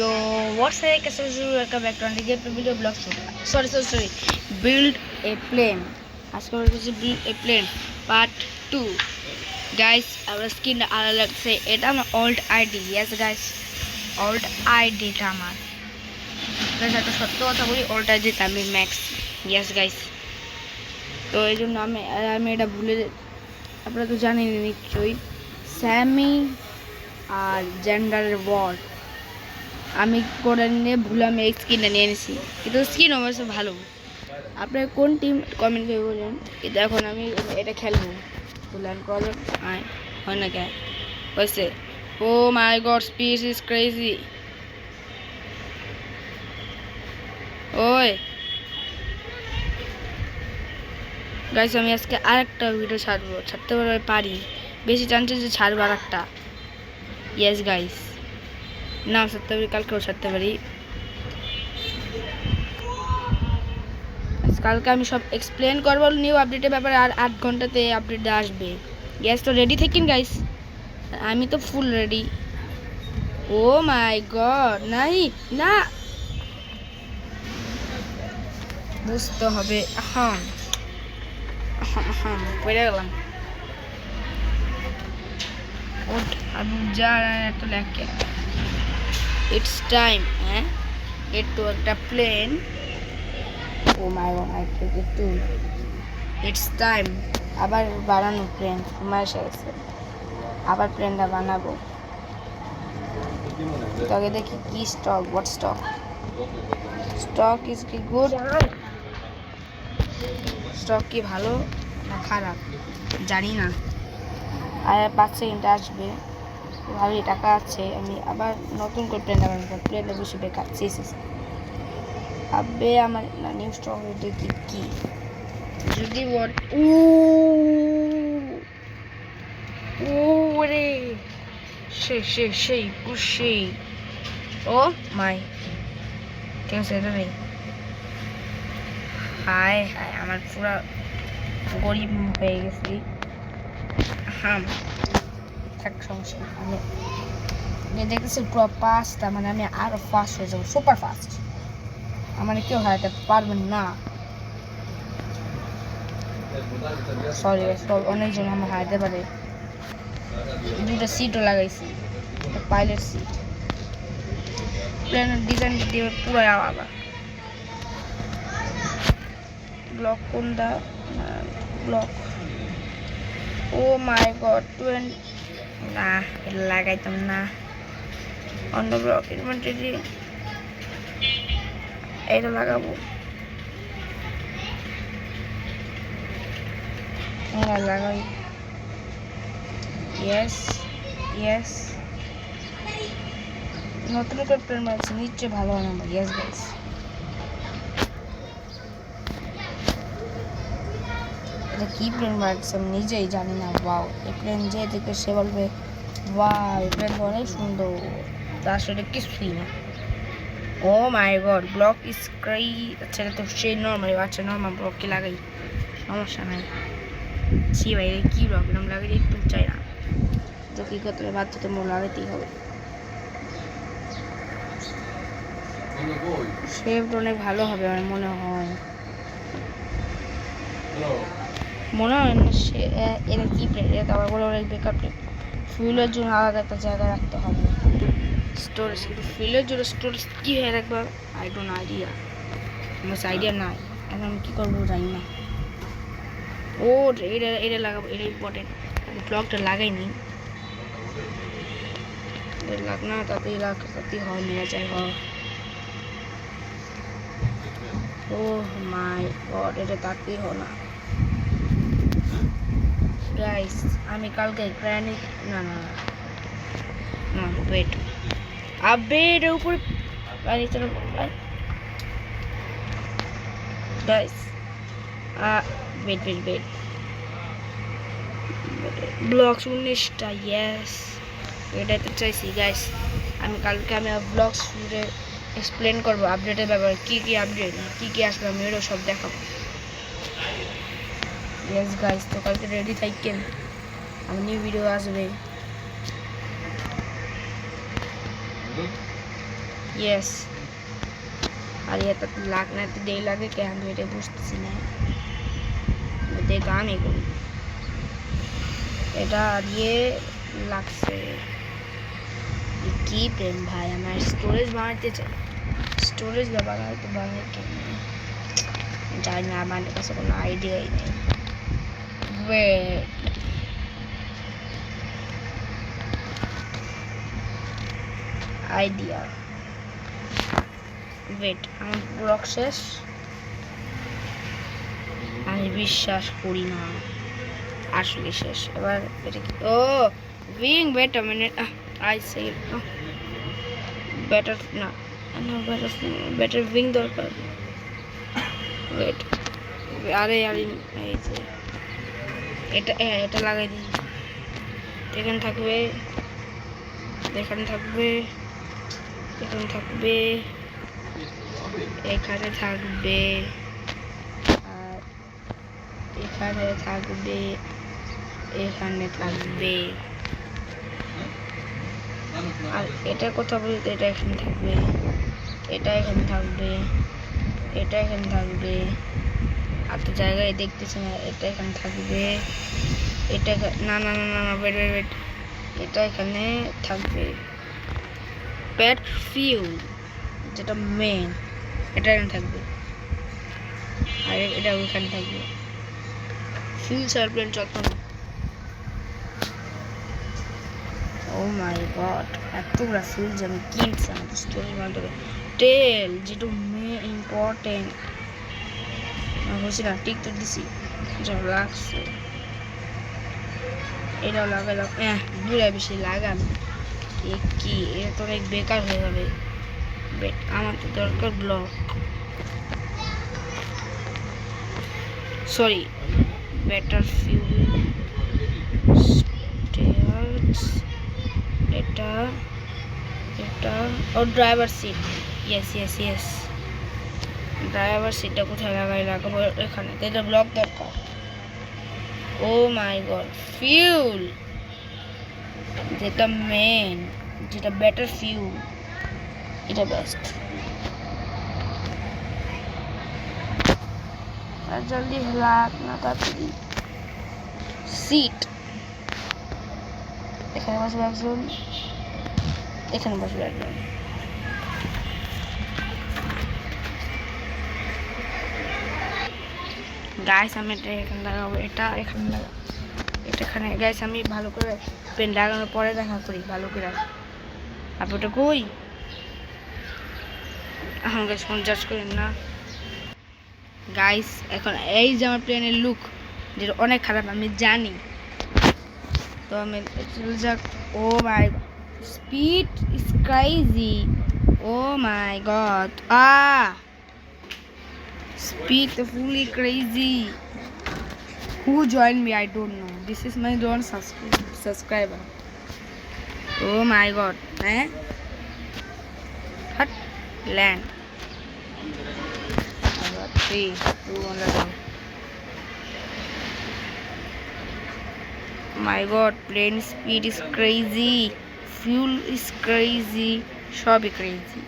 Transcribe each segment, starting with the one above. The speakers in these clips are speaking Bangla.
Yo, what's up? Welcome back to another video blog. Sorry. Build a plane. আজকে আমরা করছি build a plane part 2. Guys, our skin আলাদা say এটা আমার old ID. Yes guys, old ID টা আমার। Guys, একটা সত্য কথা বলি, old ID টা আমি max. Yes guys. তো এই জন্য আমি এটা ভুলে, আপনারা তো জানেনই নিশ্চয়ই, স্যামি আর জেন্ডারের ওয়ার আমি করে নিয়ে ভুলে আমি এই স্কিনটা নিয়ে নিয়েছি, কিন্তু স্কিন অবশ্য ভালো। আপনার কোন টিম কমেন্ট করে বলেন, কিন্তু এখন আমি এটা খেলবো। প্ল্যান করবেন হয় না কে হয়েছে। ও my god, speed is crazy. ওই গাইস, আমি আজকে আরেকটা ভিডিও ছাড়তে পারি, বেশি চান্সেস যে ছাড়বো আরেকটা। ইয়েস গাইস, না ছাড়তে পারি, কালকেও ছাড়তে পারি। কালকে আমি সব এক্সপ্লেন করবো নিউ আপডেটের ব্যাপারে, আর 8 ঘন্টাতে আপডেট আসবে। গ্যাস তো রেডি থাকেন গাইস, আমি তো full ready. O my god, নাই না বুঝতে হবে। পড়ে গেলাম। আমি যা এত লেখে ইটস টাইম। একটু একটা plane. Oh my god, I take it too. It's time আবার বানানো প্লেন। সময় এসে গেছে, আবার প্লেনটা বানাবো। তবে দেখি কি স্টক, হোয়াট স্টক ইজ কি গুড, স্টক কি ভালো না খারাপ জানি না। আর 5 সেকেন্ড আসবে, ভালোই টাকা আছে। আমি আবার নতুন করে প্লেনটা বানাবো। প্লেনটা বেশি বেকার আবে আমার না নিউ স্টক দেখি কি যদি ওরে সেই খুশি। ও মাই, ঠিক আছে, এটা নেই। হায় আমার পুরা গরিব হয়ে গেছি। এক সমস্যা, আমি দেখতেছি পুরো পাঁচটা, মানে আমি আরো ফাস্ট হয়ে যাবো, সুপার ফাস্ট। আমার কেউ হারাতে পারবেন না। সরি, অনেকজন আমার হারাতে পারে। দুটো সিটও লাগাইছি, পাইলট সিট। প্লেনের ডিজাইন দিয়ে পুরো আলাদা। ব্লক কোনটা? ব্লক। ও মাই গড, না এটা লাগাইতাম না। অন্য ব্লক ইনভেন্টরি এটা লাগাবো। লাগাই। ইয়েস নতুন একটা প্লেন বানাচ্ছি, নিশ্চয়ই ভালো বানাবো। ইয়েস গাইস, এটা কি প্লেন বানাচ্ছি আমি নিজেই জানি না। ওয়াও, এই প্লেন যে দেখবে সে বলবে ওয়াও, এই প্লেন তো অনেক সুন্দর। তার আসলে কিছুই না। Oh my god, block is crazy. আচ্ছা, এটা তো সেই নর্মাল। আচ্ছা, নর্মাল ব্লককে লাগাই, সমস্যা নাই। ছি ভাই, কি ব্লক এরকম লাগাই একটু চাই না, তো কি করতে হবে, বাচ্চা তো মোট লাগাতেই হবে। শেপটা অনেক ভালো হবে আমার মনে হয় না। সে এটা কি প্লেট, এটা আবার বলে অনেক বেকার প্লেট। ফুয়েলের জন্য আলাদা একটা জায়গায় রাখতে হবে স্টোরেজ, কিন্তু ফুয়েলের জন্য স্টোরেজ কী হয়ে রাখবো আই ডোন্ট আইডিয়া, আমার আইডিয়া নাই। এখন আমি কী করবো জানি না। ও এটা লাগাবো, এটা ইম্পর্টেন্ট। ব্লকটা লাগাইনি, লাগ না, তাতেই হয়, মেরা চাই হয়। ও মাই গড, এটা তাতেই হয় না গাইস। আমি কালকে গ্রানিট না ওয়েট, আবে এর উপরে গাইস, ওয়েট ব্লগস 19টা। ইয়েস, এটাই তো চাইছি গাইস। আমি কালকে ব্লগস এক্সপ্লেন করবো আপডেটের ব্যাপারে, কি আপডেট, কি আসবে, আমি এটাও সব দেখাবো। ইয়েস গাইস, তো কালকে রেডি থাকেন, আমার নিউ ভিডিও আসবে। ইয়েস। আর এটা তো লাগনা তো দেই লাগে কেন এটা বুঝতেছি না। দেখ আমি করি এটা দিয়ে লাগছে কি প্রেম ভাই। আমার স্টোরেজ বাড়াতে চাই, স্টোরেজ বাড়াতে কেন জানি না, আমার কাছে কোনো আইডিয়াই নেই। ওয়েট আইডিয়া, ওয়েট আমার ব্লক শেষ। আমি বিশ্বাস করি না আসলে শেষ। এবার এটা কি? Oh wing, wait a minute, I say better না, বেটার উইং দরকার। ওয়েট, আরে আরে এই যে এটা এটা লাগাই দিই। এখানে থাকবে, এখানে থাকবে, এখানে থাকবে, এখানে থাকবে, আর এখানে থাকবে, এখানে থাকবে। আর এটা কথা বলতে এটা এখানে থাকবে, এটা এখানে থাকবে, এটা এখানে থাকবে। আর তো জায়গায় দেখতেছি না। এটা এখানে থাকবে, এটা না না না না ওয়েট ওয়েট ওয়েট, এটা এখানে থাকবে। পেট ফিউল যেটা মেন, এটা এখানে থাকবে, আর এটা ওইখানে থাকবে। ফিউল সারপ্লেন যত্ন। ও মাই গড, এতগুলা ফিউল যে আমি কিনছি আমাদের স্টোরেজ বানাতে হবে। টেল যেটা মেন ইম্পর্টেন্ট হচ্ছে না, টিক তো দিছি যা লাগছে। এটাও লাগালাম, দূরে বেশি লাগাম কি, এটা তো অনেক বেকার হয়ে যাবে। আমার তো দরকার block, sorry better fuel stairs. এটা এটা oh driver seat, yes yes yes. Driver সিটটা কোথায় লাগাবো? এখানে। এটা ব্লক দরকার। ও মাই গড, ফিউল যেটা মেন, যেটা বেটার ফিউল, এটা বেস্ট। আর জলদি লাগ না তাড়াতাড়ি। সিট এখানে বসবে একজন, এখানে বসবে একজন। গাইস আমি এটা এখানে লাগাবো, এটা এখানে লাগাবো, এটা এখানে। গাইস আমি ভালো করে পেন লাগানোর পরে দেখা করি ভালো করে। আপনি ওটা কই? এখন গাইস ফোন চার্জ করেন না। গাইস এখন এই যে আমার প্লেনের লুক যেটা অনেক খারাপ আমি জানি, তো আমি যাক। Oh my speed is crazy, oh my god, speed fully crazy. Who joined me? I don't know. This is my don't subscriber. Oh my god. Hut land. I got 3, 2, 1, let's go. My god, plane speed is crazy. Fuel is crazy. সবই crazy.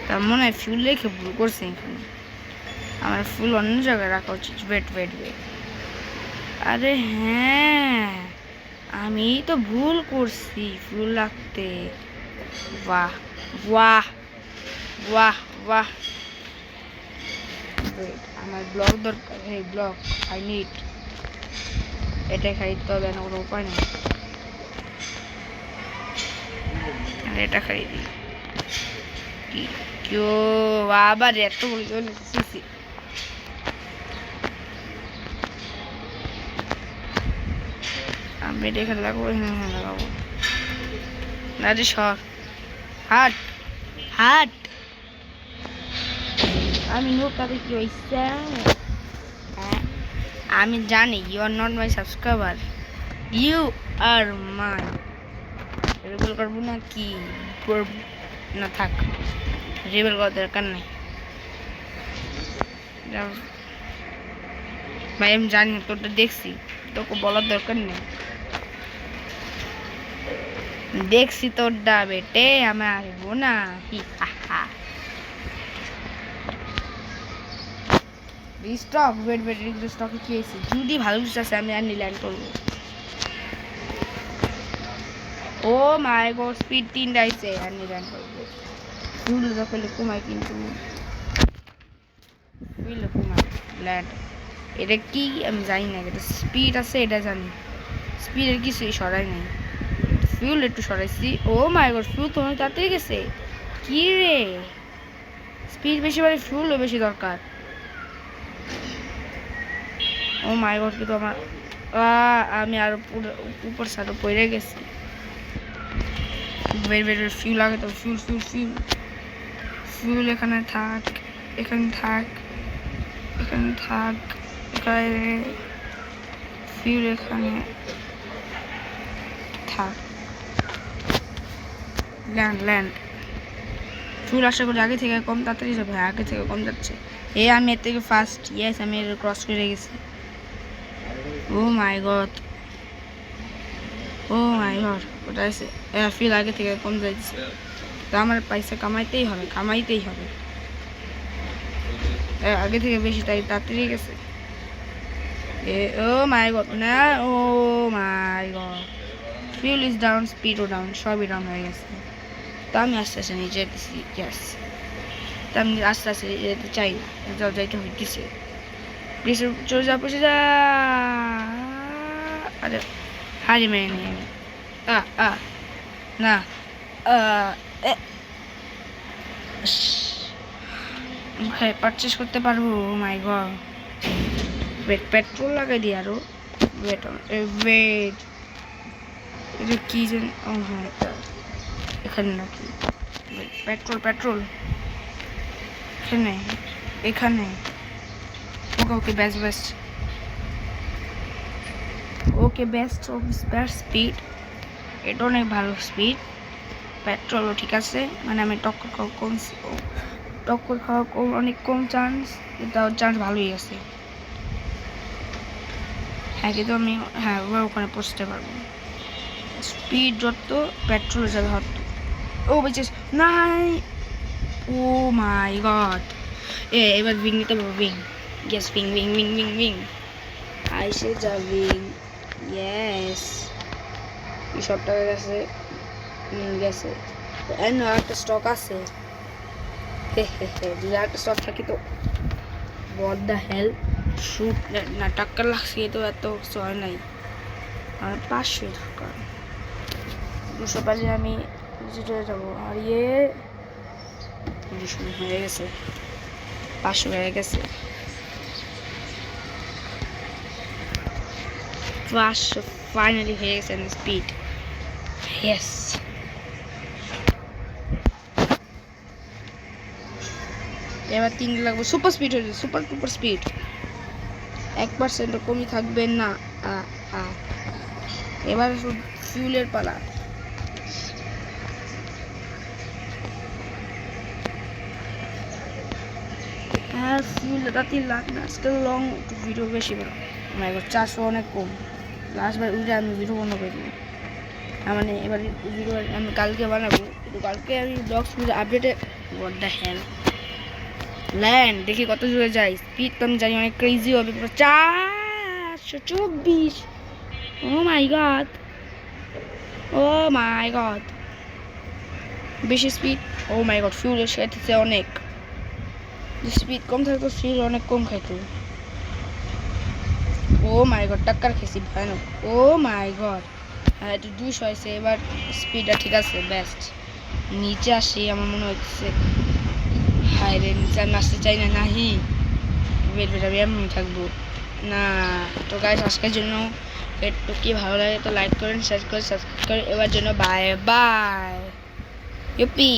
তার মনে হয় ফুল রেখে ভুল করছে এখানে। আমার ফুল অন্য জায়গায় রাখা উচিত। ওয়েট ওয়েট ওয়েট, আরে হ্যাঁ আমি তো ভুল করছি ফুল রাখতে। বাহ বাহ বাহ বাহ। ওয়েট আমার ব্লক দরকার, এই ব্লক আই নিড। এটা খাইতে হবে না, কোনো উপায় নেই। এটা খাই দিই কি কেউ আবার এত বলে চলে এসেছি। আমি এটা এখানে লাগাবো, এখানে লাগাবো না রে সর, হাট হাট। আমি নোট তাতে কি হয়েছে আমি জানি। You are not my subscriber, you are my. Rebel করবো না কি না, থাক রেবেল করার দরকার নেই ভাই। আমি জানি তোরটা দেখছি, তোকে বলার দরকার নেই। দেখছি তোরটা বেটে আমার বোনা হি হা হা স্টক ওয়েট স্টকে কি হয়েছে যদি ভালো কিছু আছে আমি আর ল্যান্ড করবো ও my god speed 3 ডাইছে R land করবো ফুল যখন কমায় কিন্তু ফুল কমায় ল্যান্ড এটা কি আমি জানি না এটা স্পিড আছে এটা জানি স্পিডের কিছুই সরাই নাই ফিউল একটু সরাইছি ও মাই গড ফিউল তো অনেক তাড়াতাড়ি গেছে কি রে স্পিড বেশি বাড়ে ফিউলও বেশি দরকার ও মাই গড কিন্তু আমার আমি আর উপর সাইডে পড়ে গেছি ফিউল আগে তো ফিউল ফিউল ফিউল ফিউল এখানে থাক এখানে থাক এখানে থাক এখানে ফিউল এখানে থাক ল্যান্ড ফিউল আশা করি আগে থেকে কম তাড়াতাড়ি যাবে আগে থেকে কম যাচ্ছে আমি এর থেকে ফার্স্ট ইয়েস আমি এর ক্রস করে গেছি ও মাই গড ওটা আছে ফিউল আগে থেকে কম যাচ্ছে তো আমার পয়সা কামাইতেই হবে আগে থেকে বেশি তাই তাড়াতাড়ি গেছে ও মাই গড না oh my god fuel is down স্পিডও ডাউন সবই ডাউন হয়ে গেছে তো আমি আস্তে আস্তে নিয়ে যেতেছি গ্যাস তো আমি আস্তে আস্তে যেতে চাই না যাইতে হইতেছে প্লিজ চলে যা আরে হারি মেরে নিই আমি না পারচেস করতে পারবো মাই গড পেট্রোল লাগাই দিই আরো ওয়েট এটা কি জানি ও হ্যাঁ এখানে নাকি পেট্রোল এখানে ওকে বেস্ট স্পিড এটা অনেক ভালো স্পিড পেট্রোলও ঠিক আছে মানে আমি টক্কর খাওয়া অনেক কম চান্স এটাও চান্স ভালোই আছে কিন্তু আমি ওখানে পৌঁছতে পারবো স্পিড যত পেট্রোল যাবে হত ও বেঁচে নাই ও মাই গড এবার উইং নিতে পারবো উইং গ্যাস উইং আইসে যা উইং ইয়েস এই সব টাকা গেছে একটা স্টক আছে যদি একটা স্টক থাকে তো হোয়াট দ্য হেল শুট না টাক্কার লাগছে তো এত হয় নাই আর 500 টাকা 200 পাইলে আমি চলে যাবো আর 200 হয়ে গেছে 500 হয়ে গেছে 500 ফাইনালি হয়ে গেছে স্পিড ইয়েস এবার 3 লাগবে সুপার স্পিড হয়ে যাবে সুপার টুপার স্পিড 1% কমই থাকবে না এবার ফিউলের পালা ফিউল রাতে লাগে না আজকাল লং ভিডিও বেশি বড় আমার 400 অনেক কম লাস্টবার উঠে আমি ভিডিও বন্ধ করে দিই মানে এবার ভিডিও আমি কালকে বানাবো কিন্তু কালকে আমি ব্লগস আপডেটে হোয়াট দ্য হেল ল্যান্ড দেখি কত দূরে যাই স্পিড তো আমি জানি অনেক ক্রেজি হবে 424 ও মাই গড বেশি স্পিড ও মাই গড ফিউলের সাথে অনেক স্পিড কম থাকতো ফিউল অনেক কম খাইতো ও মাই গড টাক্কার খেয়েছি ভয়ানক ও মাই গড এটা 200 হয়েছে এবার স্পিডটা ঠিক আছে বেস্ট নিচে আসি আমার মনে হচ্ছে হাই রে নিচে আমি আসতে চাই না নাহি আমি এমনি থাকবো না তো গাইস আজকের জন্য একটু কি ভালো লাগে তো লাইক করেন শেয়ার করেন সাবস্ক্রাইব করেন এবার জন্য বাই ইউপি